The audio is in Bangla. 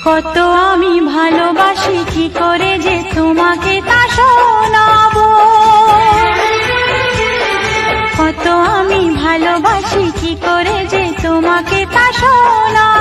কত আমি ভালোবাসি কি করে যে তোমাকে তা শোনাবো, কত আমি ভালোবাসি কি করে যে তোমাকে তা শোনাবো।